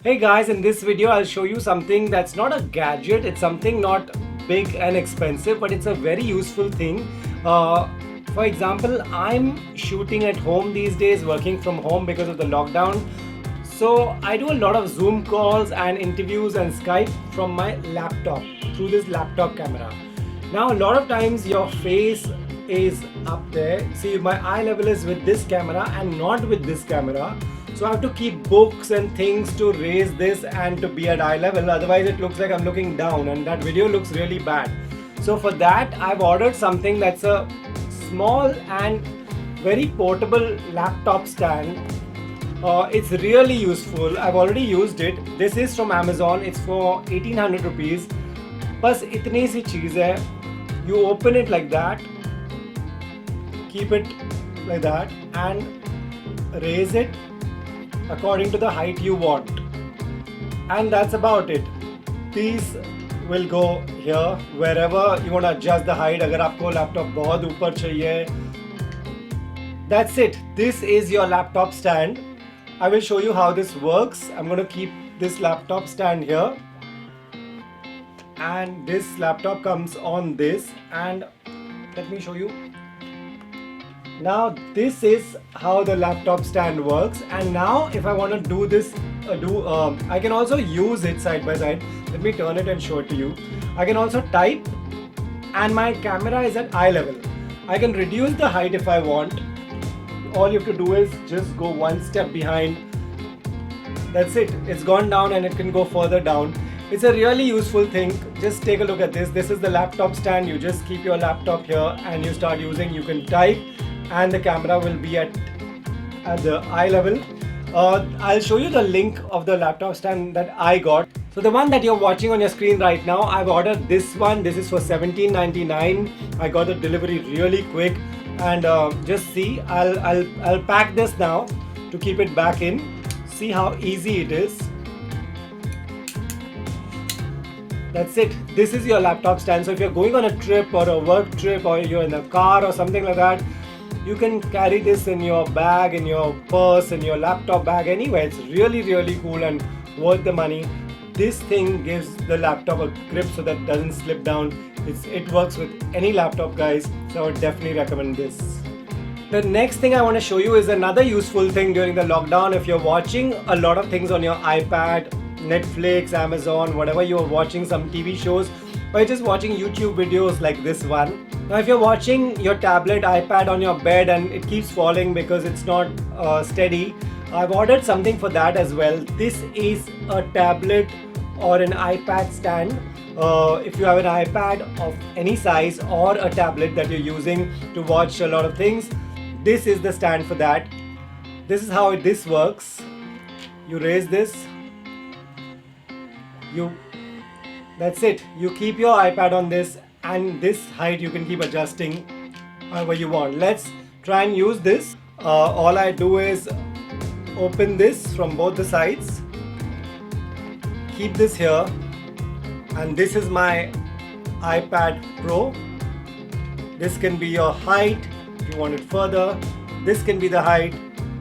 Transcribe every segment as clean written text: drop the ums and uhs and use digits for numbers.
Hey guys, in this video I'll show you something that's not a gadget, it's something not big and expensive, but it's a very useful thing. For example, I'm shooting at home these days, working from home because of the lockdown. So I do a lot of Zoom calls and interviews and Skype from my laptop through this laptop camera. Now a lot of times your face is up there. See, my eye level is with this camera and not with this camera. So I have to keep books and things to raise this and to be at eye level, otherwise it looks like I'm looking down and that video looks really bad. So for that I've ordered something that's a small and very portable laptop stand. It's really useful. I've already used it. This is from Amazon. It's for 1800 rupees. बस इतनी सी चीज़ है. You open it like that, keep it like that and raise it according to the height you want, and that's about it. These will go here wherever you want to adjust the height. अगर आपको laptop बहुत ऊपर चाहिए, that's it. This is your laptop stand. I will show you how this works. I'm going to keep this laptop stand here, and this laptop comes on this, and let me show you. Now this is how the laptop stand works, and now if I want to do this, I can also use it side by side. Let me turn it and show it to you. I can also type, and my camera is at eye level. I can reduce the height if I want. All you have to do is just go one step behind. That's it. It's gone down and it can go further down. It's a really useful thing. Just take a look at this. This is the laptop stand. You just keep your laptop here and you start using. You can type and the camera will be at the eye level. I'll show you the link of the laptop stand that I got. So the one that you're watching on your screen right now, I've ordered this one. This is for $17.99. I got the delivery really quick, and just see. I'll pack this now to keep it back in. See how easy it is. That's it. This is your laptop stand. So if you're going on a trip or a work trip or you're in a car or something like that, you can carry this in your bag, in your purse, in your laptop bag, anywhere. It's really, really cool and worth the money. This thing gives the laptop a grip so that it doesn't slip down. It works with any laptop, guys. So I would definitely recommend this. The next thing I want to show you is another useful thing during the lockdown. If you're watching a lot of things on your iPad, Netflix, Amazon, whatever you're watching, some TV shows, or you're just watching YouTube videos like this one. Now if you're watching your tablet, iPad on your bed and it keeps falling because it's not steady, I've ordered something for that as well. This is a tablet or an iPad stand. If you have an iPad of any size or a tablet that you're using to watch a lot of things, this is the stand for that. This is how this works. You raise this. That's it. You keep your iPad on this, and this height you can keep adjusting however you want. Let's try and use this. All I do is open this from both the sides, keep this here, and this is my iPad Pro. This can be your height if you want it further. This can be the height,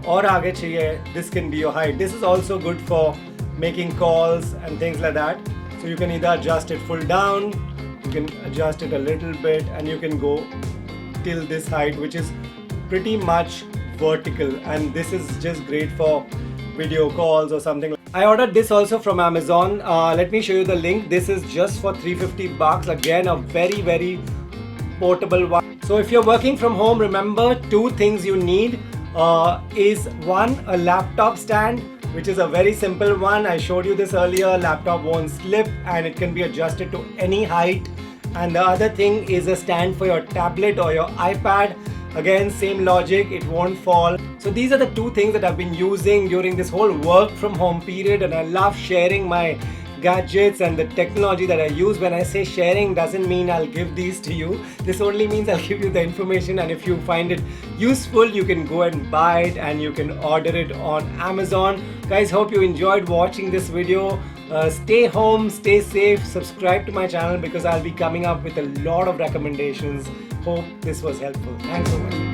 or aage chahiye, this can be your height. This is also good for making calls and things like that. So you can either adjust it full down, you can adjust it a little bit, and you can go till this height, which is pretty much vertical, and this is just great for video calls or something. I ordered this also from Amazon. Let me show you the link. This is just for 350 bucks. Again, a very, very portable one. So if you're working from home, remember two things you need is one, a laptop stand, which is a very simple one. I showed you this earlier. Laptop won't slip and it can be adjusted to any height. And the other thing is a stand for your tablet or your iPad. Again, same logic, it won't fall. So these are the two things that I've been using during this whole work from home period, and I love sharing my gadgets and the technology that I use. When I say sharing, doesn't mean I'll give these to you. This only means I'll give you the information, and if you find it useful, you can go and buy it and you can order it on Amazon. Guys, hope you enjoyed watching this video. Stay home, stay safe, subscribe to my channel because I'll be coming up with a lot of recommendations. Hope this was helpful. Thanks so much.